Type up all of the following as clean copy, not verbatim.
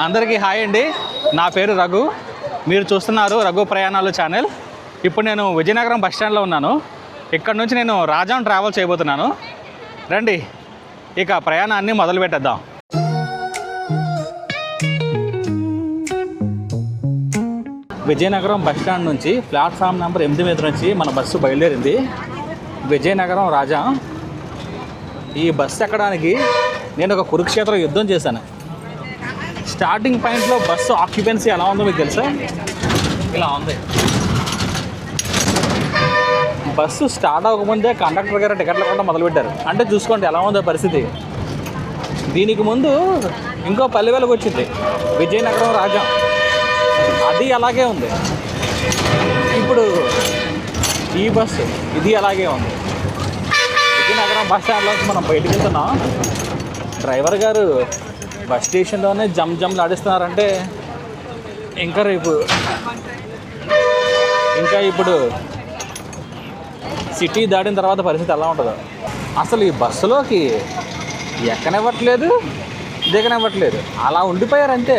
అందరికీ హాయ్ అండి. నా పేరు రఘు. మీరు చూస్తున్నారు రఘు ప్రయాణాలు ఛానల్. ఇప్పుడు నేను విజయనగరం బస్ స్టాండ్లో ఉన్నాను. ఇక్కడ నుంచి నేను రాజాం ట్రావెల్ చేయబోతున్నాను. రండి ఇక ప్రయాణాన్ని మొదలు పెట్టేద్దాం. విజయనగరం బస్ స్టాండ్ నుంచి ప్లాట్ఫామ్ నెంబర్ 8 మీద నుంచి మన బస్సు బయలుదేరింది. విజయనగరం రాజాం. ఈ బస్సు ఎక్కడానికి నేను ఒక కురుక్షేత్ర యుద్ధం చేశాను. స్టార్టింగ్ పాయింట్లో బస్సు ఆక్యుపెన్సీ ఎలా ఉందో మీకు తెలుసా? ఇలా ఉంది. బస్సు స్టార్ట్ అవ్వకముందే కండక్టర్ గారు టికెట్లు కూడా మొదలుపెట్టారు. అంటే చూసుకోండి ఎలా ఉందో పరిస్థితి. దీనికి ముందు ఇంకో పల్లె వెలుగు వచ్చింది, విజయనగరం రాజాం. అది అలాగే ఉంది. ఇప్పుడు ఈ బస్సు ఇది అలాగే ఉంది. విజయనగరం బస్ స్టాండ్లో మనం బయటికి వెళ్తున్నాం. డ్రైవర్ గారు బస్ స్టేషన్లోనే జమ్లు ఆడిస్తున్నారంటే ఇంకా ఇప్పుడు సిటీ దాటిన తర్వాత పరిస్థితి ఎలా ఉంటుందో. అసలు ఈ బస్సులోకి ఎక్కనివ్వట్లేదు, దిగనివ్వట్లేదు, అలా ఉండిపోయారంతే.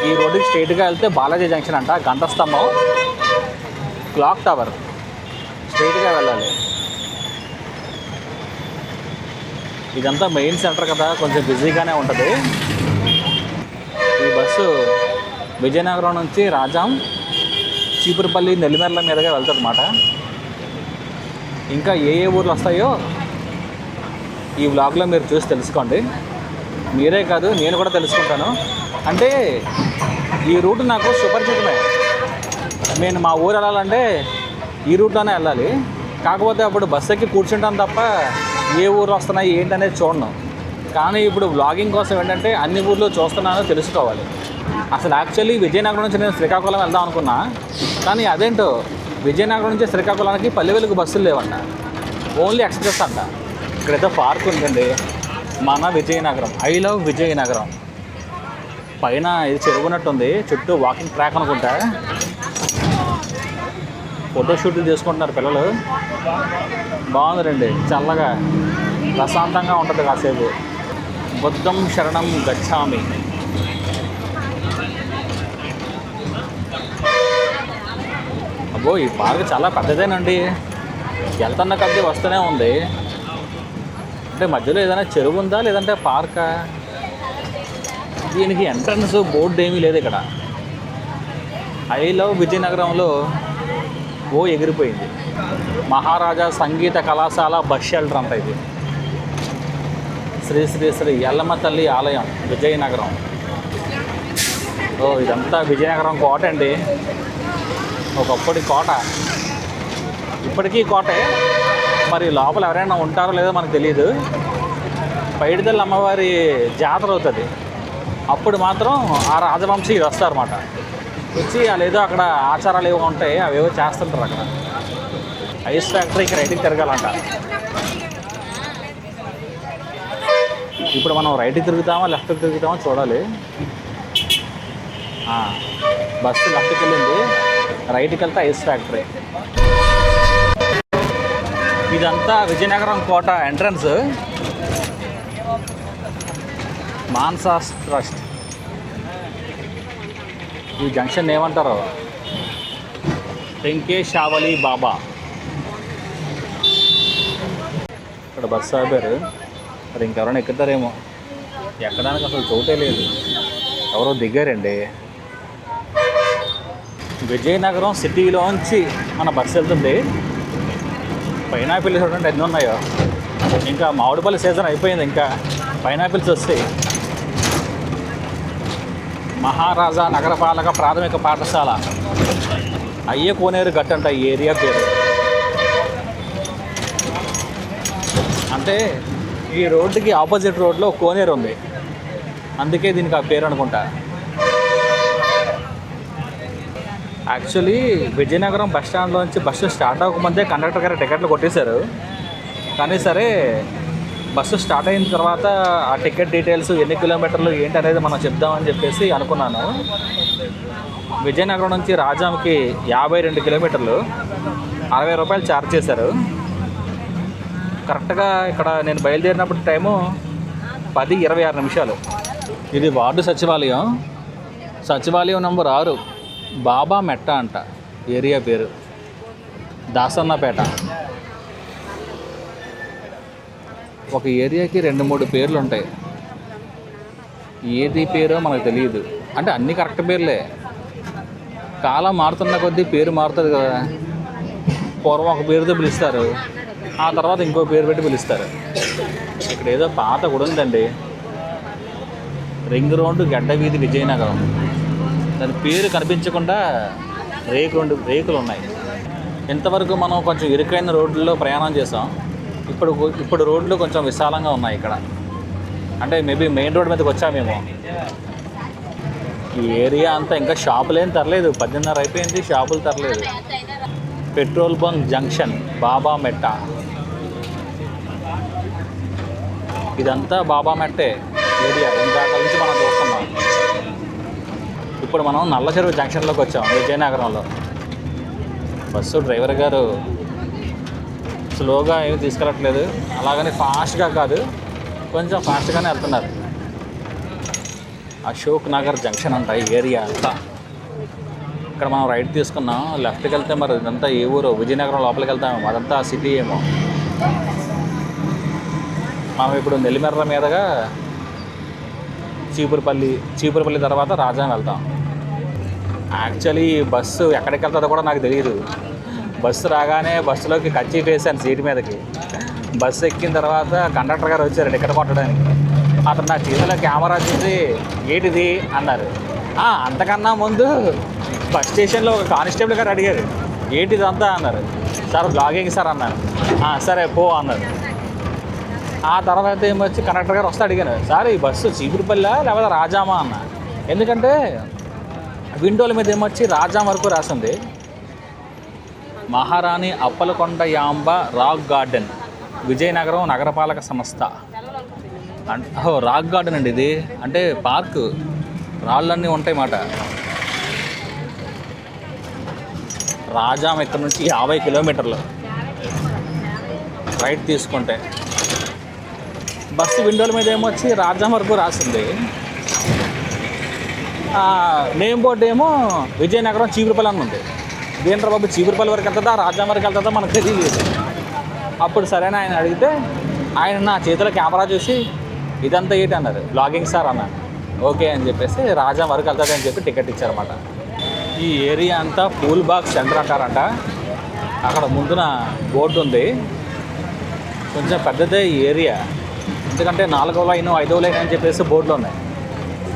ఈ రోడ్డుకి స్ట్రైట్గా వెళ్తే బాలాజీ జంక్షన్ అంట, గంట స్తంభం, క్లాక్ టవర్, స్ట్రైట్గా వెళ్ళాలి. ఇదంతా మెయిన్ సెంటర్ కదా, కొంచెం బిజీగానే ఉంటుంది. ఈ బస్సు విజయనగరం నుంచి రాజాం, చీపురుపల్లి, నెల్లిమెర్ల మీదుగా వెళ్తుంది అన్నమాట. ఇంకా ఏ ఊర్లు వస్తాయో ఈ వ్లాగ్లో మీరు చూసి తెలుసుకోండి. మీరే కాదు నేను కూడా తెలుసుకుంటాను. అంటే ఈ రూట్ నాకు సుపరిచితమే. నేను మా ఊరు వెళ్ళాలంటే ఈ రూట్లోనే వెళ్ళాలి. కాకపోతే అప్పుడు బస్సు ఎక్కి కూర్చుంటాను తప్ప ఏ ఊరు వస్తున్నాయి ఏంటనేది చూడను. కానీ ఇప్పుడు వ్లాగింగ్ కోసం ఏంటంటే అన్ని ఊర్లు చూస్తున్నానో తెలుసుకోవాలి. అసలు యాక్చువల్లీ విజయనగరం నుంచి నేను శ్రీకాకుళం వెళ్దాం అనుకున్నా. కానీ అదేంటో విజయనగరం నుంచి శ్రీకాకుళానికి పల్లె వెలుగు బస్సులు లేవంట, ఓన్లీ ఎక్స్ప్రెస్ అంట. ఇక్కడైతే పార్క్ ఉందండి, మన విజయనగరం. I love Vizianagaram. పైన ఇది చెరువునట్టుంది, చుట్టూ వాకింగ్ ట్రాక్ అనుకుంటా. ఫోటోషూట్లు చేసుకుంటున్నారు పిల్లలు. బాగుంది రండి, చల్లగా ప్రశాంతంగా ఉంటుంది కాసేపు. బుద్ధం శరణం గచ్చామి. అబ్బో ఈ పార్క్ చాలా పెద్దదేనండి. వెళ్తున్న కొద్దీ వస్తూనే ఉంది. అంటే మధ్యలో ఏదైనా చెరువు ఉందా లేదంటే పార్కా? దీనికి ఎంట్రన్స్ బోర్డు ఏమీ లేదు ఇక్కడ. ఐ లవ్ విజయనగరంలో ఓ ఎగిరిపోయింది. మహారాజా సంగీత కళాశాల బస్ షెల్టర్ అంట ఇది. శ్రీ శ్రీ శ్రీ ఎల్లమ్మ తల్లి ఆలయం విజయనగరం. ఇదంతా విజయనగరం కోట అండి. ఒకప్పటి కోట, ఇప్పటికీ కోటే. మరి లోపల ఎవరైనా ఉంటారో లేదో మనకు తెలియదు. పైడితల్లి అమ్మవారి జాతర అవుతుంది, అప్పుడు మాత్రం ఆ రాజవంశీ వస్తారన్నమాట. వచ్చి లేదో అక్కడ ఆచారాలు ఏవో ఉంటాయి, అవేవో చేస్తుంటారు అక్కడ. ఐస్ ఫ్యాక్టరీకి రైట్కి తిరగాలంట. ఇప్పుడు మనం రైట్కి తిరుగుతామా లెఫ్ట్కి తిరుగుతామో చూడాలి. బస్సు లెఫ్ట్కి వెళ్ళింది, రైట్కి వెళ్తే ఐస్ ఫ్యాక్టరీ. ఇదంతా విజయనగరం కోట ఎంట్రన్స్. మాన్సాస్ ట్రస్ట్. ఈ జంక్షన్ ఏమంటారు? వెంకేశావళి బాబా. ఇక్కడ బస్సు ఆపారు. మరి ఇంకెవరైనా ఎక్కుతారేమో. ఎక్కడానికి అసలు చోటే లేదు, ఎవరో దిగారండి. విజయనగరం సిటీలోంచి మన బస్సు వెళ్తుంది. పైనాపిల్స్ చూడండి ఎన్ని ఉన్నాయో. ఇంకా మామిడిపల్లి సీజన్ అయిపోయింది, ఇంకా పైనాపిల్స్ వస్తాయి. మహారాజా నగరపాలక ప్రాథమిక పాఠశాల, అయ్య కోనేరు గట్టంట ఈ ఏరియా పేరు. అంటే ఈ రోడ్డుకి ఆపోజిట్ రోడ్లో కోనేరు ఉంది, అందుకే దీనికి ఆ పేరు అనుకుంటా. యాక్చువల్లీ విజయనగరం బస్ స్టాండ్లోంచి బస్సు స్టార్ట్ అవ్వకముందే కండక్టర్ గారు టికెట్లు కొట్టేశారు. కానీ సరే బస్సు స్టార్ట్ అయిన తర్వాత ఆ టికెట్ డీటెయిల్స్, ఎన్ని కిలోమీటర్లు ఏంటి అనేది మనం చెప్దామని చెప్పేసి అనుకున్నాను. విజయనగరం నుంచి రాజాంకి 52 కిలోమీటర్లు, 60 రూపాయలు ఛార్జ్ చేశారు. కరెక్ట్గా ఇక్కడ నేను బయలుదేరినప్పుడు టైము 10:26 ఇది వార్డు సచివాలయం. సచివాలయం నంబర్ 6, బాబా మెట్ట అంట ఏరియా పేరు, దాసన్నపేట. ఒక ఏరియాకి 2-3 పేర్లు ఉంటాయి. ఏది పేరో మనకు తెలియదు. అంటే అన్నీ కరెక్ట్ పేర్లే, కాలం మారుతున్న కొద్దీ పేరు మారుతుంది కదా. పూర్వం ఒక పేరుతో పిలుస్తారు, ఆ తర్వాత ఇంకో పేరు పెట్టి పిలుస్తారు. ఇక్కడ ఏదో పాత గుడి ఉందండి, రింగ్ రోడ్డు గడ్డ వీధి విజయనగరం. దాని పేరు కనిపించకుండా రేకులు ఉన్నాయి. ఇంతవరకు మనం కొంచెం ఇరుకైన రోడ్లలో ప్రయాణం చేసాం. ఇప్పుడు రోడ్లు కొంచెం విశాలంగా ఉన్నాయి ఇక్కడ. అంటే మేబీ మెయిన్ రోడ్ మీదకి వచ్చామేమో. ఈ ఏరియా అంతా ఇంకా షాపులు ఏం తరలేదు, 10:30 అయిపోయింది, షాపులు తరలేదు. పెట్రోల్ బంక్ జంక్షన్, బాబా మెట్ట. ఇదంతా బాబా మెట్టే ఏరియా. ఇందాక నుంచి మనం చూస్తున్నాం. ఇప్పుడు మనం నల్ల చెరువు జంక్షన్లోకి వచ్చాం విజయనగరంలో. బస్సు డ్రైవర్ గారు స్లోగా ఏమి తీసుకెళ్ళట్లేదు, అలాగని ఫాస్ట్గా కాదు, కొంచెం ఫాస్ట్గానే వెళ్తున్నారు. అశోక్ నగర్ జంక్షన్ అంట ఈ ఏరియా అంతా. ఇక్కడ మనం రైట్ తీసుకున్నాం, లెఫ్ట్కి వెళ్తే మరి ఇదంతా ఏ ఊరు, విజయనగరం లోపలికి వెళ్తామేమో, అదంతా సిటీ ఏమో. మనం ఇప్పుడు నెల్లిమెర్ర మీదుగా చీపురుపల్లి తర్వాత రాజాం వెళ్తాం. యాక్చువల్లీ బస్సు ఎక్కడికి వెళ్తుందో కూడా నాకు తెలియదు. బస్సు రాగానే బస్సులోకి కచ్చి వేసాను సీటు మీదకి. బస్సు ఎక్కిన తర్వాత కండక్టర్ గారు వచ్చారు టికెట్ కొట్టడానికి. అతను నా చేతిలో కెమెరా చూసి ఏంటిది అన్నారు. అంతకన్నా ముందు బస్ స్టేషన్లో ఒక కానిస్టేబుల్ గారు అడిగారు ఏంటిది అంతా అన్నారు. సార్ బ్లాగింగ్ సార్ అన్నాను. సరే పో అన్నారు. ఆ తర్వాత ఏమొచ్చి కండక్టర్ గారు వస్తే అడిగాను, సార్ ఈ బస్సు చీపురుపల్లి లేకపోతే రాజామా అన్న. ఎందుకంటే విండోల మీద ఏమొచ్చి రాజాం వరకు రాసింది. మహారాణి అప్పలకొండ యాంబ రాక్ గార్డెన్, విజయనగరం నగరపాలక సంస్థ. రాక్ గార్డెన్ అండి ఇది. అంటే పార్క్, రాళ్ళన్నీ ఉంటాయి మాట. రాజాం ఇక్కడ నుంచి 50 కిలోమీటర్లు రైట్ తీసుకుంటే. బస్సు విండోల మీద ఏమొచ్చి రాజాం వరకు రాసింది. నేమ్ బోర్డు ఏమో విజయనగరం చీపురుపల్లి అని ఉంది. దేంట్రా బాబు చీపురుపల్లి వరకు వెళ్తుందా రాజాం వరకు వెళ్తుందా మనకు తెలియలేదు. అప్పుడు సరైన ఆయన అడిగితే ఆయన నా చేతిలో కెమెరా చూసి ఇదంతా ఏంటి అన్నారు. బ్లాగింగ్ సార్ అన్నారు. ఓకే అని చెప్పేసి రాజాం వరకు వెళ్తుంది అని చెప్పి టికెట్ ఇచ్చారన్నమాట. ఈ ఏరియా అంతా పూల్ బాగ్ సెంటర్ అంటారంట. అక్కడ ముందున బోర్డు ఉంది. కొంచెం పెద్దదే ఈ ఏరియా, ఎందుకంటే 4వ లైన్ 5వ లైన్ అని చెప్పేసి బోర్డులు ఉన్నాయి.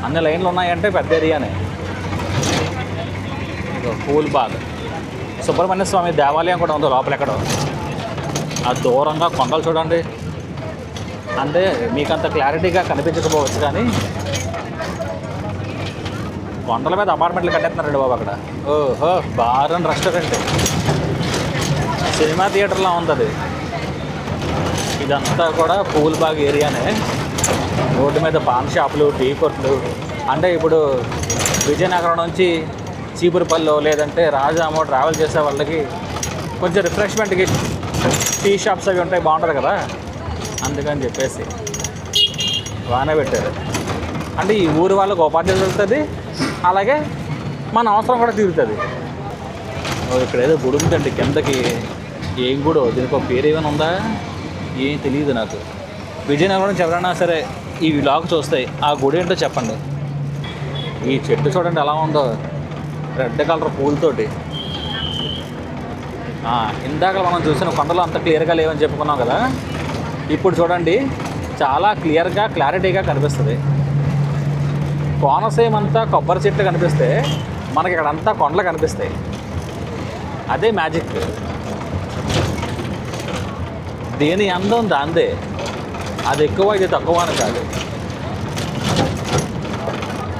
అన్ని లైన్లు ఉన్నాయంటే పెద్ద ఏరియానే. పూల్ బాగ్, సుబ్రహ్మణ్య స్వామి దేవాలయం కూడా ఉంది లోపల ఎక్కడో. ఆ దూరంగా కొండలు చూడండి. అంటే మీకు అంత క్లారిటీగా కనిపించకపోవచ్చు కానీ కొండల మీద అపార్ట్మెంట్లు కట్టేస్తున్నారండి బాబు అక్కడ. ఓహో, బార్ అండ్ రెస్టారెంట్, సినిమా థియేటర్లా ఉంటుంది. ఇదంతా కూడా పూల్ బాగ్ ఏరియానే. రోడ్డు మీద పాన్ షాపులు, టీ కొట్లు. అంటే ఇప్పుడు విజయనగరం నుంచి చీపురుపల్లి లేదంటే రాజామో ట్రావెల్ చేసే వాళ్ళకి కొంచెం రిఫ్రెష్మెంట్కి టీ షాప్స్ అవి ఉంటాయి, బాగుంటుంది కదా. అందుకని చెప్పేసి బాగానే పెట్టారు. అంటే ఈ ఊరు వాళ్ళకి ఉపాధ్యాయులు దొరుకుతుంది, అలాగే మన అవసరం కూడా తీరుతుంది. ఇక్కడ ఏదో గుడి ఉందండి కిందకి. ఏం గుడో, దీనికి ఒక పేరు ఏమైనా ఉందా ఏం తెలియదు నాకు. విజయనగరం నుంచి ఎవరైనా సరే ఈ వ్లాగ్ చూస్తాయి, ఆ గుడి ఏంటో చెప్పండి. ఈ చెట్టు చూడండి ఎలా ఉందో, రెడ్ కలర్ పూలతోటి. ఇందాక మనం చూసిన కొండలు అంత క్లియర్గా లేవని చెప్పుకున్నాం కదా. ఇప్పుడు చూడండి చాలా క్లారిటీగా కనిపిస్తుంది. కోనసీమ అంతా కొబ్బరి చెట్లు కనిపిస్తే మనకి ఇక్కడ అంతా కొండలు కనిపిస్తాయి. అదే మ్యాజిక్. దేని అందం దాందే, అది ఎక్కువ ఇది తక్కువ అని కాదు.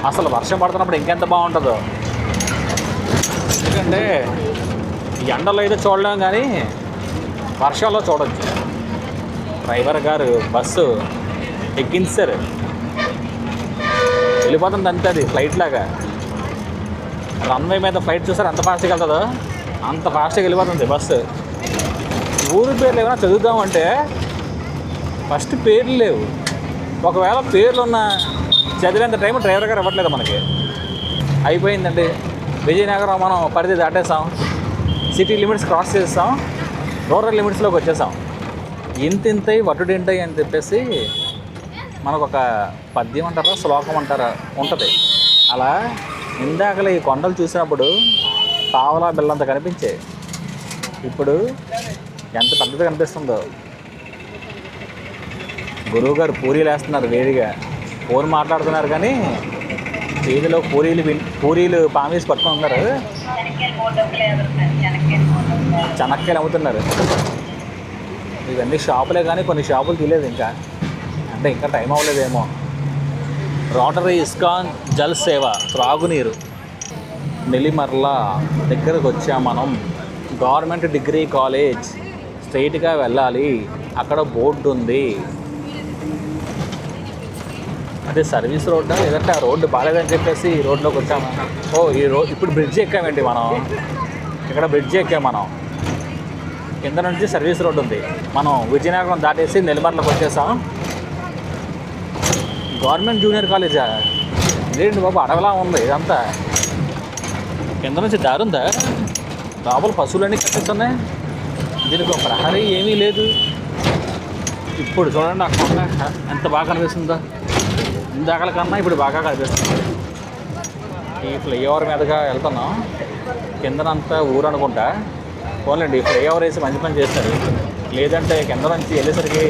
అసలు వర్షం పడుతున్నప్పుడు ఇంకెంత బాగుంటుందో. ఎందుకంటే ఎండలో అయితే చూడలేం కానీ వర్షాల్లో చూడొచ్చు. డ్రైవర్ గారు బస్సు ఎక్కించారు, వెళ్ళిపోతుంది అంతే. అది ఫ్లైట్ లాగా. రన్వే మీద ఫ్లైట్ చూసారు ఎంత ఫాస్ట్గా వెళ్తుందో, అంత ఫాస్ట్గా వెళ్ళిపోతుంది బస్సు. ఊరి పేర్లు ఏమైనా చదువుతామంటే ఫస్ట్ పేర్లు లేవు. ఒకవేళ పేర్లు ఉన్న చదివేంత టైం డ్రైవర్ గారు ఇవ్వట్లేదు మనకి. అయిపోయిందండి. విజయనగరం మనం పరిధి దాటేసాం, సిటీ లిమిట్స్ క్రాస్ చేస్తాం, రూరల్ లిమిట్స్లోకి వచ్చేసాం. ఇంతింతై వటుడింటై అని చెప్పేసి మనకు ఒక పద్యం అంటారా శ్లోకం అంటారా ఉంటుంది. అలా ఇందాకలే ఈ కొండలు చూసినప్పుడు పావలా బిల్లంత కనిపించాయి. ఇప్పుడు ఎంత పెద్దది కనిపిస్తుందో. గురువుగారు పూరీలు వేస్తున్నారు వేడిగా, ఫోన్ మాట్లాడుతున్నారు కానీ వీధిలో పూరీలు పామేసి పట్టుకొని ఉన్నారు. చెనక్కాయలు అమ్ముతున్నారు. ఇవన్నీ షాపులే కానీ కొన్ని షాపులు తీయలేదు ఇంకా, అంటే ఇంకా టైం అవ్వలేదేమో. రోటరీ ఇస్కాన్ జల్ సేవ త్రాగునీరు. నెల్లిమర్ల దగ్గరకు వచ్చాం మనం. గవర్నమెంట్ డిగ్రీ కాలేజ్ స్ట్రైట్గా వెళ్ళాలి, అక్కడ బోర్డు ఉంది. అదే సర్వీస్ రోడ్డా లేదంటే ఆ రోడ్డు బాగాలేదని చెప్పేసి ఈ రోడ్లోకి వచ్చాము. ఇప్పుడు బ్రిడ్జ్ ఎక్కామండి మనం. ఇక్కడ బ్రిడ్జ్ ఎక్కాం మనం. కింద నుంచి సర్వీస్ రోడ్డు ఉంది. మనం విజయనగరం దాటేసి నెల్లిమర్లకు వచ్చేసాం. గవర్నమెంట్ జూనియర్ కాలేజా? ఇదేంటి బాబు అడవిలా ఉంది ఇదంతా. కింద నుంచి దారుందా? లోపల పశువులన్నీ కనిపిస్తున్నాయి. దీనికి ఒక ప్రహరీ ఏమీ లేదు. ఇప్పుడు చూడండి అక్కడ ఎంత బాగా కనిపిస్తుందో. ఇందాకల కన్నా ఇప్పుడు బాగా కనిపిస్తుంది. ఈ ఫ్లైఓవర్ మీదుగా వెళ్తున్నాం. కిందనంతా ఊరు అనుకుంటా. పోన్లేండి, ఫ్లైఓవర్ వేసి మంచి పని చేస్తారు. లేదంటే కింద నుంచి వెళ్ళేసరికి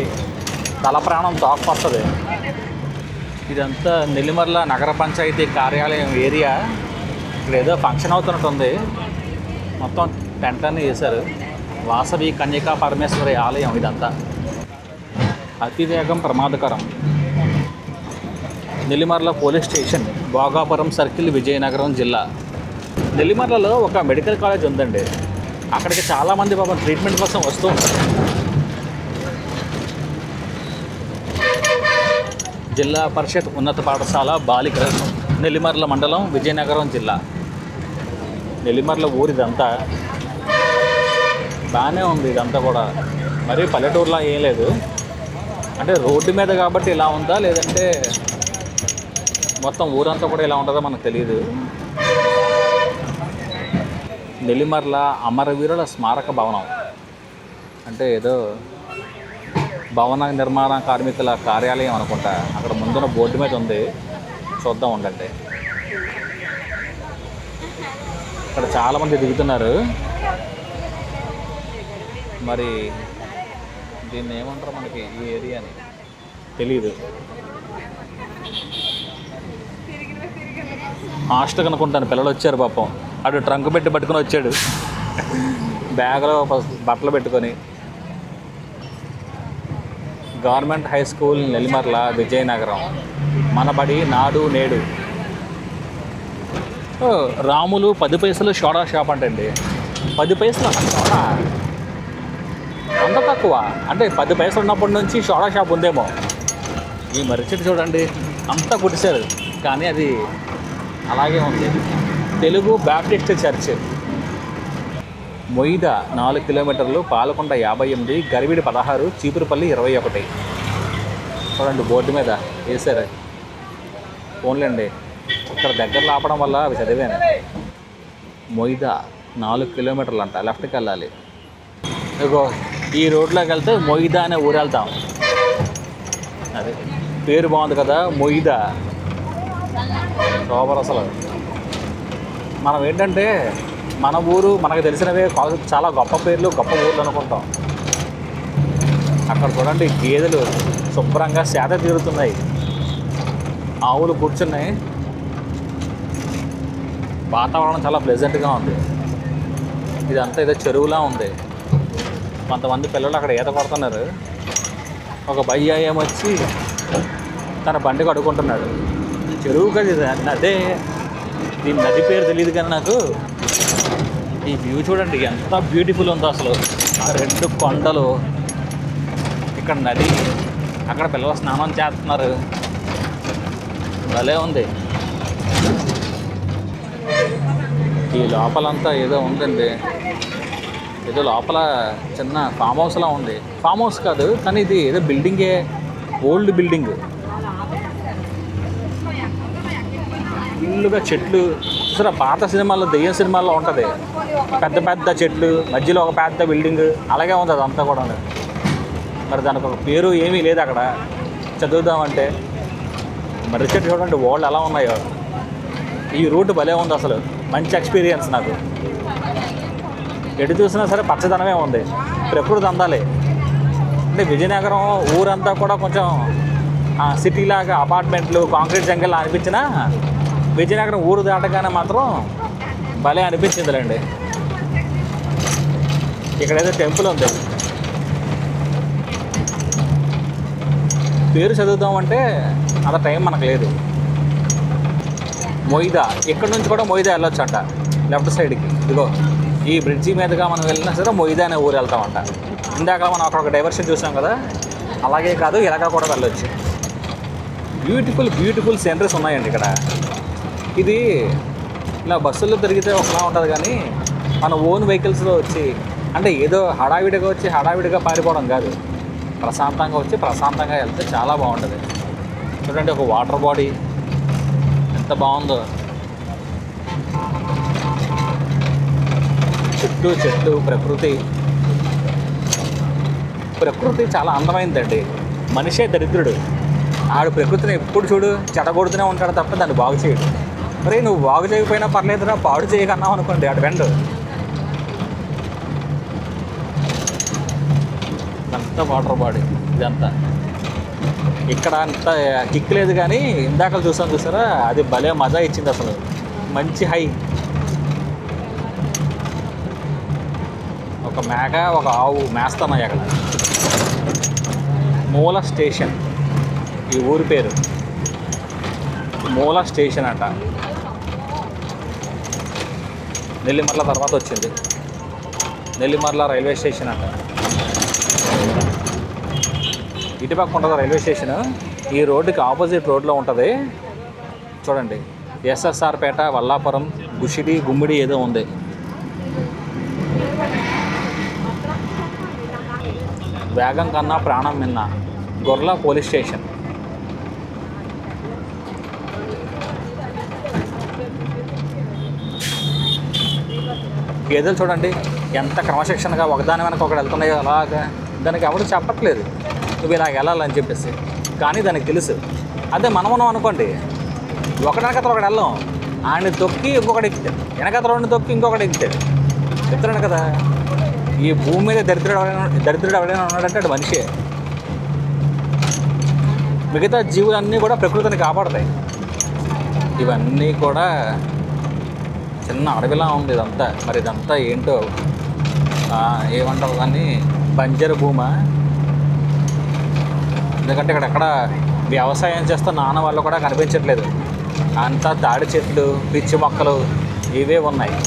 తల ప్రాణం తోకపోతుంది. ఇదంతా నెల్లిమర్ల నగర పంచాయతీ కార్యాలయం ఏరియా. ఇక్కడ ఏదో ఫంక్షన్ అవుతున్నట్టుంది. మొత్తం టెంట్ అన్నీ వేశారు. వాసవి కన్యకా పరమేశ్వరి ఆలయం ఇదంతా. అతివేగం ప్రమాదకరం. Nellimarla police station, Bhogapuram circle, Vizianagaram జిల్లా. నెల్లిమర్లలో ఒక మెడికల్ కాలేజ్ ఉందండి. అక్కడికి చాలామంది పాపం ట్రీట్మెంట్ కోసం వస్తూ ఉంటారు. జిల్లా పరిషత్ ఉన్నత పాఠశాల బాలికల, నెల్లిమర్ల మండలం, విజయనగరం జిల్లా. నెల్లిమర్ల ఊరిదంతా బాగానే ఉంది. ఇదంతా కూడా మరి పల్లెటూరులా ఏం లేదు. అంటే రోడ్డు మీద కాబట్టి ఇలా ఉందా లేదంటే మొత్తం ఊరంతా కూడా ఇలా ఉంటుందో మనకు తెలియదు. నెల్లిమర్ల అమరవీరుల స్మారక భవనం అంటే ఏదో భవన నిర్మాణ కార్మికుల కార్యాలయం అనుకుంటా. అక్కడ ముందున్న బోర్డు మీద ఉంది, చూద్దాం ఉండండి. ఇక్కడ చాలామంది దిగుతున్నారు. మరి దీన్ని ఏమంటారు మనకి ఈ ఏరియాని తెలీదు. హాస్టల్ అనుకుంటాను. పిల్లలు వచ్చారు పాపం. అటు ట్రంక్ పెట్టి పట్టుకొని వచ్చాడు, బ్యాగ్లో బట్టలు పెట్టుకొని. Government high school Nellimarla, Vizianagaram. Manabadi Nadu Nedu. Ramulu 10 పైసలు సోడా షాప్ అంటండి. 10 పైసలు సోడా అంత తక్కువ? అంటే 10 పైసలు ఉన్నప్పటి నుంచి సోడా షాప్ ఉందేమో. ఈ మరిచెట్టు చూడండి అంతా కుట్టిశారు, కానీ అది అలాగే ఉంది. Telugu Baptist church. మొయిద 4 కిలోమీటర్లు, పాలకొండ 58, గరివిడి 16, చీపురుపల్లి 21. చూడండి బోర్డు మీద వేసారు. ఫోన్లేండి, ఇక్కడ దగ్గరలో ఆపడం వల్ల అవి చదివాను. మొయిద 4 కిలోమీటర్లు అంట, లెఫ్ట్కి వెళ్ళాలి. ఇగో ఈ రోడ్లోకి వెళ్తే మొయిద అనే ఊరు వెళ్తాం. అది పేరు బాగుంది కదా, మొయిద. సూపర్ అసలు. మనం ఏంటంటే మన ఊరు మనకు తెలిసినవే చాలా గొప్ప పేర్లు, గొప్ప ఊర్లు అనుకుంటాం. అక్కడ చూడండి గేదెలు శుభ్రంగా సేద తీరుతున్నాయి, ఆవులు కూర్చున్నాయి. వాతావరణం చాలా ప్లెజెంట్గా ఉంది. ఇదంతా ఏదో చెరువులా ఉంది. కొంతమంది పిల్లలు అక్కడ ఈత కొడుతున్నారు. ఒక భయ్య ఏమొచ్చి తన బండికి అడుగుంటున్నాడు. చెరువు కదా అదే, దీని నది పేరు తెలియదు కానీ నాకు. ఈ వ్యూ చూడండి ఎంత బ్యూటిఫుల్ ఉందో అసలు. ఆ 2 కొండలు, ఇక్కడ నది, అక్కడ పిల్లలు స్నానం చేస్తున్నారు. భలే ఉంది. ఈ లోపలంతా ఏదో ఉందండి. ఏదో లోపల చిన్న ఫామ్ హౌస్లా ఉంది. ఫామ్ హౌస్ కాదు కానీ ఇది ఏదో బిల్డింగే, ఓల్డ్ బిల్డింగ్. ఫుల్గా చెట్లు చూసారా, పాత సినిమాల్లో దెయ్యం సినిమాల్లో ఉంటుంది, పెద్ద పెద్ద చెట్లు మధ్యలో ఒక పెద్ద బిల్డింగ్ అలాగే ఉంది అదంతా కూడా. మరి దానికి ఒక పేరు ఏమీ లేదు అక్కడ చదువుదామంటే. మరి రిచెట్ చూడండి వాళ్ళు ఎలా ఉన్నాయో. ఈ రూట్ భలే ఉంది అసలు, మంచి ఎక్స్పీరియన్స్ నాకు. ఎటు చూసినా సరే పచ్చదనమే ఉంది, ప్రకృతి అందాలి. అంటే విజయనగరం ఊరంతా కూడా కొంచెం సిటీలాగా అపార్ట్మెంట్లు కాంక్రీట్ జంగల్ అనిపించినా విజయనగరం ఊరు దాటగానే మాత్రం భలే అనిపించిందిలేండి. ఇక్కడైతే టెంపుల్ ఉంది, పేరు చదువుదామంటే అంత టైం మనకు లేదు. మొయిదా, ఇక్కడ నుంచి కూడా మొయిదా వెళ్ళొచ్చు అంట లెఫ్ట్ సైడ్కి. ఇదిగో ఈ బ్రిడ్జి మీదుగా మనం వెళ్ళినా సరే మొయిదా అనే ఊరు వెళ్తామంట. ఇందాక మనం అక్కడ ఒక డైవర్షన్ చూసాం కదా, అలాగే కాదు ఇలాగ కూడా వెళ్ళొచ్చు. బ్యూటిఫుల్ బ్యూటిఫుల్ సీనరీస్ ఉన్నాయండి ఇక్కడ. ఇది ఇలా బస్సుల్లో తిరిగితే ఒకలా ఉంటుంది, కానీ మన ఓన్ వెహికల్స్లో వచ్చి అంటే ఏదో హడావిడిగా వచ్చి హడావిడిగా పారిపోవడం కాదు, ప్రశాంతంగా వచ్చి ప్రశాంతంగా వెళ్తే చాలా బాగుంటుంది. చూడండి ఒక వాటర్ బాడీ ఎంత బాగుందో, చుట్టూ చెట్లు, ప్రకృతి. ప్రకృతి చాలా అందమైందండి. మనిషే దరిద్రుడు, ఆడు ప్రకృతిని ఎప్పుడు చూడు చెడగొడుతూనే ఉంటాడు తప్ప దాన్ని బాగు చేయడు. మరి నువ్వు బాగు చేయకపోయినా పర్లేదురా, పాడు చేయకన్నావు అనుకోండి ఆడు వెండు. అంతా వాటర్ బాడీ ఇదంతా. ఇక్కడ అంత కిక్ లేదు, కానీ ఇందాక చూసారా అది భలే మజా ఇచ్చింది అసలు. మంచి హై, ఒక మేక ఒక ఆవు మేస్తున్నాయి అక్కడ. మూల స్టేషన్ ఈ ఊరి పేరు, మూల స్టేషన్ అంట. నెల్లిమర్ల తర్వాత వచ్చింది నెల్లిమర్ల రైల్వే స్టేషన్ అంట. ఇటుపక్క ఉంటుంది రైల్వే స్టేషన్, ఈ రోడ్డుకి ఆపోజిట్ రోడ్లో ఉంటుంది. చూడండి ఎస్ఎస్ఆర్ పేట, వల్లాపురం, గుషిడి, గుమ్మిడి ఏదో ఉంది. వేగం కన్నా ప్రాణం మిన్న, గొర్ల పోలీస్ స్టేషన్. గేదెలు చూడండి ఎంత క్రమశిక్షణగా ఒకదాని వెనక ఒకటి వెళ్తున్నాయో అలాగా. దానికి ఎవరు చెప్పట్లేదు నువ్వు ఇలా వెళ్ళాలని చెప్పేసి, కానీ దానికి తెలుసు. అదే మనం అనుకోండి, ఒకటి వెనకతలు ఒకటి వెళ్ళాం, ఆయన తొక్కి ఇంకొకటి ఎక్కుతాడు, వెనకతలోని తొక్కి ఇంకొకటి ఎక్కుతాడు. చెప్తున్నాడు కదా, ఈ భూమి మీద దరిద్రుడు ఎవరైనా ఉన్నాడంటే అది మనిషే. మిగతా జీవులన్నీ కూడా ప్రకృతిని కాపాడతాయి. ఇవన్నీ కూడా చిన్న అడవిలా ఉంది ఇదంతా. మరి ఇదంతా ఏంటో ఏమంటారు దాన్ని, బంజరు భూమా. ఎందుకంటే ఇక్కడ వ్యవసాయం చేస్తున్న నాన్న వాళ్ళు కూడా కనిపించట్లేదు, అంతా తాడి చెట్లు, పిచ్చి మొక్కలు ఇవే ఉన్నాయి.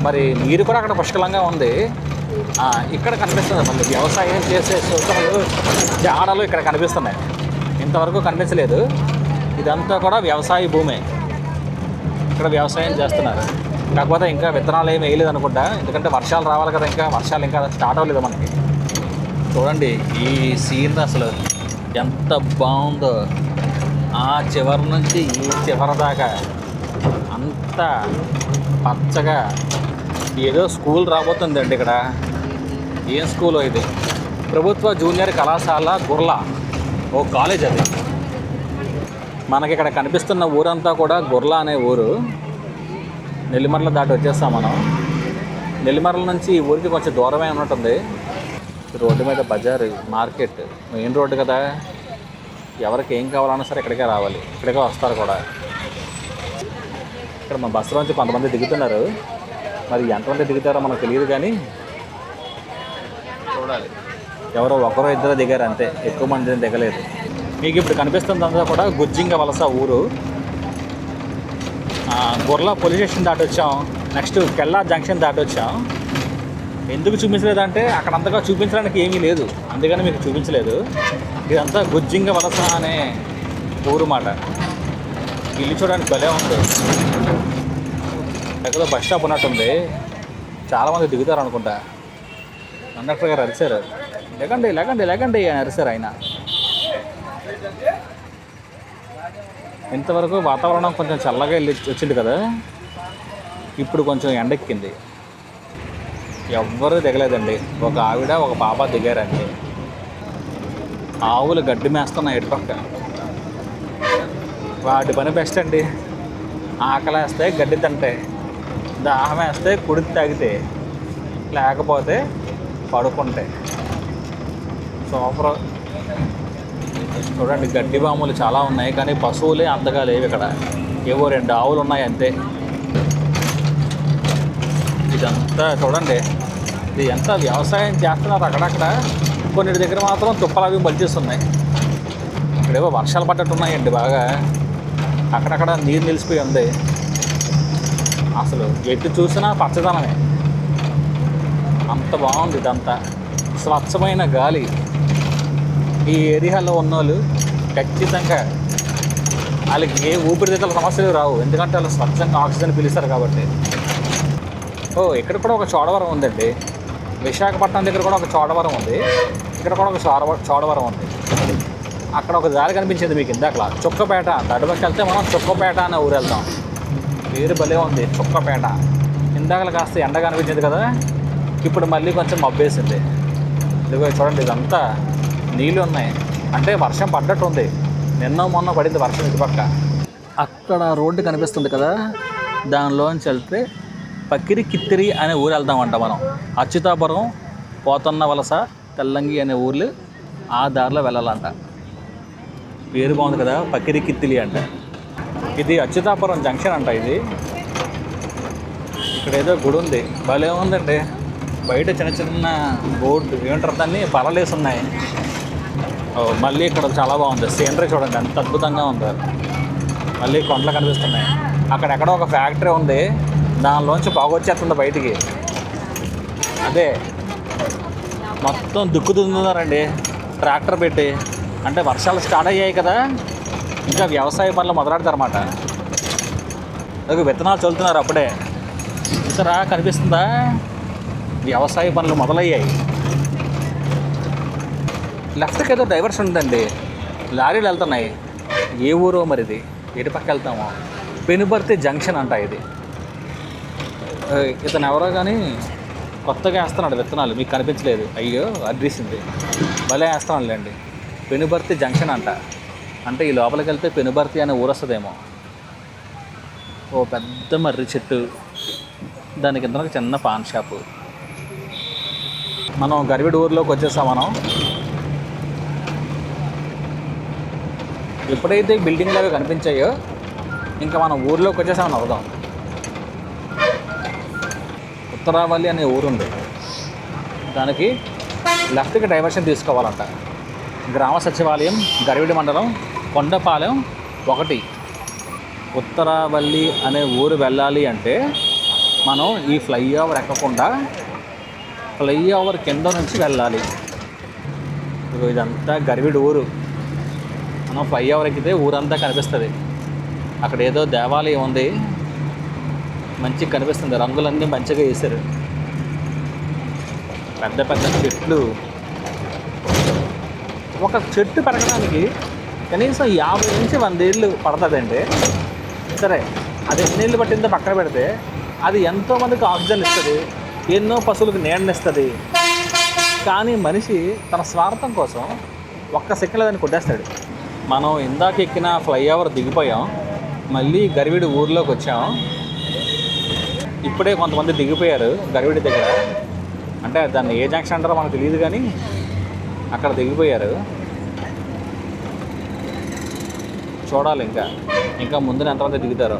మరి నీరు కూడా అక్కడ పుష్కలంగా ఉంది. ఇక్కడ కనిపిస్తుంది మళ్ళీ వ్యవసాయం చేసే సూచనలు, జాడలు ఇక్కడ కనిపిస్తున్నాయి, ఇంతవరకు కనిపించలేదు. ఇదంతా కూడా వ్యవసాయ భూమే, ఇక్కడ వ్యవసాయం చేస్తున్నారు. కాకపోతే ఇంకా విత్తనాలు ఏమి వేయలేదు అనుకుంటా, ఎందుకంటే వర్షాలు రావాలి కదా, ఇంకా వర్షాలు ఇంకా స్టార్ట్ అవ్వలేదు మనకి. చూడండి ఈ సీన్ అసలు ఎంత బాగుందో, ఆ చివరి నుంచి ఈ చివరి దాకా అంత పచ్చగా. ఏదో స్కూల్ రాబోతుందండి ఇక్కడ. ఏం స్కూల్ ఇది, ప్రభుత్వ జూనియర్ కళాశాల గుర్ల, ఓ కాలేజ్ అది. మనకి ఇక్కడ కనిపిస్తున్న ఊరంతా కూడా గుర్ల అనే ఊరు. నెల్లిమర్ల దాటి వచ్చేస్తాం మనం. నెల్లిమర్ల నుంచి ఈ ఊరికి కొంచెం దూరమే ఉన్నట్టుంది. రోడ్డు మీద బజారు, మార్కెట్, మెయిన్ రోడ్డు కదా, ఎవరికి ఏం కావాలన్నా సరే ఇక్కడికే రావాలి, ఇక్కడికే వస్తారు కూడా. ఇక్కడ మా బస్సులో నుంచి కొంతమంది దిగుతున్నారు, మరి ఎంతమంది దిగుతారో మనకు తెలియదు, కానీ చూడాలి. ఎవరో ఒకరో ఇద్దరు దిగారు అంతే, ఎక్కువ మంది దిగలేదు. మీకు ఇప్పుడు కనిపిస్తుందంతా కూడా గుజ్జింగ వలస ఊరు. గుర్ల పోలీస్ స్టేషన్ దాటి వచ్చాం, నెక్స్ట్ కెల్లా జంక్షన్ దాటి వచ్చాం. ఎందుకు చూపించలేదంటే అక్కడ అంతగా చూపించడానికి ఏమీ లేదు, అందుకని మీకు చూపించలేదు. ఇదంతా గుజ్జింగ వలస అనే ఊరు మాట. ఇల్లు చూడడానికి భలే ఉంది, ఎక్కడో బస్ స్టాప్ ఉన్నట్టుంది. చాలామంది దిగుతారు అనుకుంటా. కండక్టర్ గారు అరిశారు, లేకండి లేకండి లేకండి అని అరిశారు ఆయన. ఇంతవరకు వాతావరణం కొంచెం చల్లగా వెళ్ళి వచ్చింది కదా, ఇప్పుడు కొంచెం ఎండెక్కింది. ఎవ్వరూ దిగలేదండి. ఒక ఆవిడ ఒక పాప దిగారండి. ఆవులు గడ్డి మేస్తున్నాయి ఎటుపక్క. వాటి పని బెస్ట్ అండి. ఆకలేస్తే గడ్డి తింటాయి, దాహం వేస్తే కుడి తాగితే, లేకపోతే పడుకుంటాయి. సూపర్. చూడండి, గడ్డి బాములు చాలా ఉన్నాయి, కానీ పశువులే అంతగా లేవు ఇక్కడ. ఏవో 2 ఆవులు ఉన్నాయి అంతే. ఇదంతా చూడండి, ఇది ఎంత వ్యవసాయం చేస్తున్నారు అక్కడక్కడ. కొన్నిటి దగ్గర మాత్రం తుప్పలు అవి మలిచేస్తున్నాయి. ఇక్కడేవో వర్షాలు పడ్డట్టు ఉన్నాయండి బాగా. అక్కడక్కడ నీరు నిలిచిపోయి ఉంది. అసలు ఎటు చూసినా పచ్చదనమే. అంత బాగుంది ఇదంతా. స్వచ్ఛమైన గాలి. ఈ ఏరియాలో ఉన్నోళ్ళు ఖచ్చితంగా వాళ్ళకి ఏ ఊపిరితిత్తుల సమస్యలు రావు, ఎందుకంటే వాళ్ళు స్వచ్ఛంగా ఆక్సిజన్ పిలుస్తారు కాబట్టి. ఇక్కడ కూడా ఒక చోడవరం ఉందండి. విశాఖపట్నం దగ్గర కూడా ఒక చోడవరం ఉంది. ఇక్కడ కూడా ఒక చోడవరం ఉంది. అక్కడ ఒక దారి కనిపించింది మీకు ఇందాకలా, చుక్కపేట అంట. అటుపక్క వెళ్తే మనం చుక్కపేట అనే ఊరు వెళ్తాం. పేరు భలే ఉంది, చుక్కపేట. ఇందాకలా కాస్త ఎండ కనిపించింది కదా, ఇప్పుడు మళ్ళీ కొంచెం మబ్బేసింది. ఇదిగో చూడండి, ఇదంతా నీళ్ళు ఉన్నాయి. అంటే వర్షం పడ్డట్టు ఉంది. నిన్న మొన్న పడింది వర్షం ఇటుపక్క. అక్కడ రోడ్డు కనిపిస్తుంది కదా, దానిలోంచి వెళ్తే పక్కిరి కిత్తిరి అనే ఊరు వెళ్దామంట మనం. అచ్యుతాపురం, పోతన్న వలస, తెల్లంగి అనే ఊర్లు ఆ దారిలో వెళ్ళాలంట. పేరు బాగుంది కదా, పక్కిరి కిత్తిలి అంట. ఇది అచ్యుతాపురం జంక్షన్ అంట. ఇది ఇక్కడ ఏదో గుడి ఉంది, భలే ఉందండి. బయట చిన్న చిన్న బోర్డు ఏమంటారు దాన్ని, పలలేసి ఉన్నాయి. మళ్ళీ ఇక్కడ చాలా బాగుంది సీనరీ. చూడండి ఎంత అద్భుతంగా ఉందో. మళ్ళీ కొండలు కనిపిస్తున్నాయి. అక్కడెక్కడ ఒక ఫ్యాక్టరీ ఉంది, దానిలోంచి పొగొచ్చేస్తుంది బయటికి. అదే మొత్తం దుక్కుతున్నారండి ట్రాక్టర్ పెట్టి. అంటే వర్షాలు స్టార్ట్ అయ్యాయి కదా, ఇంకా వ్యవసాయ పనులు మొదలెడతారన్నమాట. అది విత్తనాలు చల్లుతున్నారు అప్పుడే. ఇతర కనిపిస్తుందా, వ్యవసాయ పనులు మొదలయ్యాయి. లెఫ్ట్కి ఏదో డైవర్షన్ ఉందండి, లారీలు వెళ్తున్నాయి. ఏ ఊరో మరి ఇది, ఎటు పక్క వెళ్తామో. పెనుబర్తి జంక్షన్ అంట ఇది. ఇతను ఎవరో కానీ కొత్తగా వేస్తున్నాడు విత్తనాలు, మీకు కనిపించలేదు. అయ్యో అడ్రీసింది, భలే వేస్తున్నాడులేండి. పెనుబర్తి జంక్షన్ అంట. అంటే ఈ లోపలికి వెళ్తే పెనుబర్తి అనే ఊరు వస్తుందేమో. ఓ పెద్ద మర్రి చెట్టు, దాని కింద ఒక చిన్న పాన్ షాపు. మనం గర్విడి ఊర్లోకి వచ్చేసాం. మనం ఎప్పుడైతే బిల్డింగ్లు అవి కనిపించాయో ఇంకా మనం ఊర్లోకి వచ్చేసామని అవుదాం. ఉత్తరావల్లి అనే ఊరుంది, దానికి లెఫ్ట్కి డైవర్షన్ తీసుకోవాలంట. గ్రామ సచివాలయం, గర్విడి మండలం, కొండపాలెం 1. ఉత్తరావల్లి అనే ఊరు వెళ్ళాలి అంటే మనం ఈ ఫ్లైఓవర్ ఎక్కకుండా ఫ్లైఓవర్ కింద నుంచి వెళ్ళాలి. ఇదంతా గర్విడి ఊరు. మనం ఫ్లైఓవర్ ఎక్కితే ఊరంతా కనిపిస్తుంది. అక్కడ ఏదో దేవాలయం ఉంది, మంచిగా కనిపిస్తుంది. రంగులన్నీ మంచిగా వేశారు. పెద్ద పెద్ద చెట్లు. ఒక చెట్టు పెరగడానికి కనీసం 50 నుంచి 100 ఏళ్ళు పడుతుందండి. సరే, అది ఎన్ని ఏళ్ళు పట్టిందో పక్కన పెడితే అది ఎంతోమందికి ఆక్సిజన్ ఇస్తుంది, ఎన్నో పశువులకు నీడనిస్తుంది. కానీ మనిషి తన స్వార్థం కోసం ఒక్క సెకండ్ దాన్ని కొట్టేస్తాడు. మనం ఇందాక ఎక్కిన ఫ్లైఓవర్ దిగిపోయాం, మళ్ళీ గర్విడి ఊర్లోకి వచ్చాం. ఇప్పుడే కొంతమంది దిగిపోయారు గర్విడి దగ్గర. అంటే దాన్ని ఏ జంక్షన్ అంటారో మనకు తెలియదు, కానీ అక్కడ దిగిపోయారు. చూడాలి ఇంకా ముందున ఎంతమంది దిగుతారో.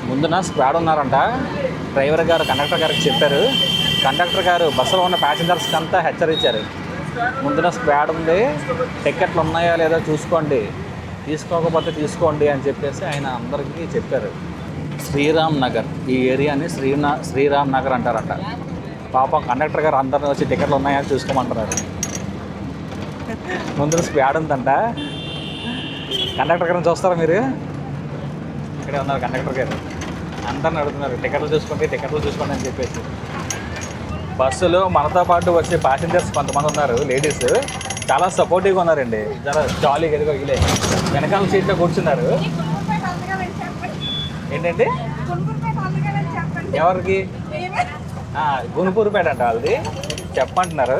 ముందున స్క్వాడ్ ఉన్నారంట. డ్రైవర్ గారు కండక్టర్ గారికి చెప్పారు. కండక్టర్ గారు బస్సులో ఉన్న ప్యాసింజర్స్కి అంతా హెచ్చరించారు, ముందున స్క్వాడ్ ఉంది, టికెట్లు ఉన్నాయా లేదా చూసుకోండి, తీసుకోకపోతే తీసుకోండి అని చెప్పేసి ఆయన అందరికీ చెప్పారు. శ్రీరామ్ నగర్, ఈ ఏరియాని శ్రీరామ్ నగర్ అంటారంట. పాపం కండక్టర్ గారు అందరిని వచ్చి టికెట్లు ఉన్నాయా అని చూసుకోమంటున్నారు. ముందున స్క్వాడ్ ఉందంట. కండక్టర్ గారిని చూస్తారా మీరు? ఇక్కడే ఉన్నారు కండక్టర్ గారు. అందరిని అడుగుతున్నారు టికెట్లు చూసుకోండి అని చెప్పేసి. బస్సులో మనతో పాటు వచ్చే ప్యాసింజర్స్ కొంతమంది ఉన్నారు, లేడీస్. చాలా సపోర్టివ్గా ఉన్నారండి, చాలా జాలీగా ఎదుగు ఇలే వెనకాల సీట్లో కూర్చున్నారు. ఏంటంటే ఎవరికి గునుపూరుపేట అంట వాళ్ళది చెప్పంటున్నారు.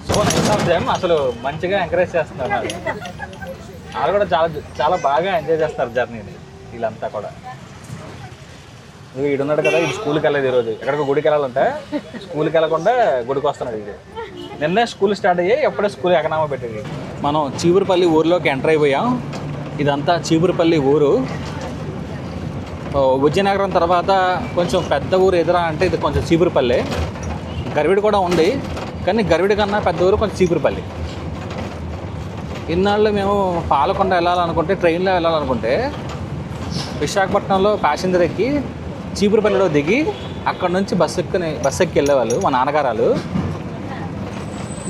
సో నైస్ ఆఫ్ దెమ్, అసలు మంచిగా ఎంకరేజ్ చేస్తున్నారు. వాళ్ళు కూడా చాలా చాలా బాగా ఎంజాయ్ చేస్తారు జర్నీని వీళ్ళంతా కూడా. వీడున్నాడు కదా, ఇది స్కూల్కి వెళ్ళలేదు ఈరోజు, ఎక్కడికో గుడికి వెళ్ళాలంటే స్కూల్కి వెళ్ళకుండా గుడికి వస్తున్నాడు. ఇది నిన్నే స్కూల్ స్టార్ట్ అయ్యాయి, ఎప్పుడే స్కూల్ ఎకనామా పెట్టేది. మనం చీపురుపల్లి ఊరిలోకి ఎంటర్ అయిపోయాం. ఇదంతా చీపురుపల్లి ఊరు. విజయనగరం తర్వాత కొంచెం పెద్ద ఊరు ఎదురా అంటే ఇది కొంచెం చీపురుపల్లి. గర్విడి కూడా ఉంది, కానీ గర్విడి కన్నా పెద్ద ఊరు కొంచెం చీపురుపల్లి. ఇన్నాళ్ళు మేము పాలకొండ వెళ్ళాలనుకుంటే, ట్రైన్లో వెళ్ళాలనుకుంటే విశాఖపట్నంలో ప్యాసింజర్ ఎక్కి చీపురుపల్లిలో దిగి అక్కడ నుంచి బస్సు ఎక్కి వెళ్ళేవాళ్ళు మా నాన్నగారాలు.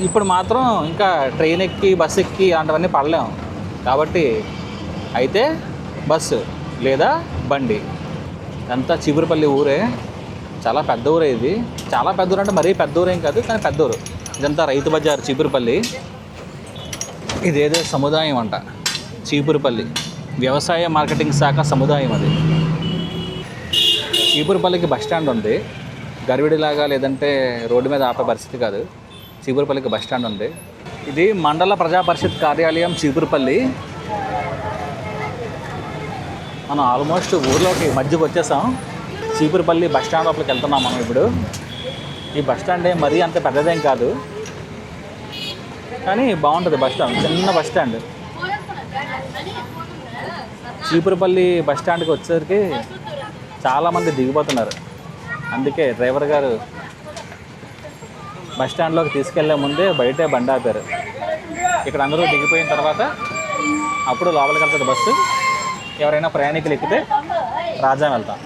ఇప్పుడు మాత్రం ఇంకా ట్రైన్ ఎక్కి బస్సు ఎక్కి అలాంటివన్నీ పడలేము కాబట్టి అయితే బస్సు లేదా బండి. అంతా చీపురుపల్లి ఊరే, చాలా పెద్ద ఊరే ఇది. చాలా పెద్ద ఊరు అంటే మరీ పెద్ద ఊరేం కాదు, కానీ పెద్ద ఊరు. ఇదంతా రైతు బజార్ చీపురుపల్లి. ఇదేదో సముదాయం అంట చీపురుపల్లి, వ్యవసాయ మార్కెటింగ్ శాఖ సముదాయం అది. చీపురుపల్లికి బస్ స్టాండ్ ఉంది, గర్విడిలాగా లేదంటే రోడ్డు మీద ఆపే పరిస్థితి కాదు. చీపురుపల్లికి బస్ స్టాండ్ ఉంది. ఇది మండల ప్రజా పరిషత్ కార్యాలయం చీపురుపల్లి. మనం ఆల్మోస్ట్ ఊర్లోకి మధ్యకి వచ్చేసాం. చీపురుపల్లి బస్ స్టాండ్ లోపలికి వెళ్తున్నాం మనం ఇప్పుడు. ఈ బస్ స్టాండ్ మరీ అంత పెద్దదేం కాదు, కానీ బాగుంటుంది బస్ స్టాండ్, చిన్న బస్ స్టాండ్. చీపురుపల్లి బస్ స్టాండ్కి వచ్చేసరికి చాలామంది దిగిపోతున్నారు. అందుకే డ్రైవర్ గారు బస్ స్టాండ్లోకి తీసుకెళ్లే ముందే బయటే బండి ఆపారు. ఇక్కడ అందరూ దిగిపోయిన తర్వాత అప్పుడు లోపలికి వెళ్తుంది బస్సు. ఎవరైనా ప్రయాణికులు ఎక్కితే రాజా వెళ్తాం.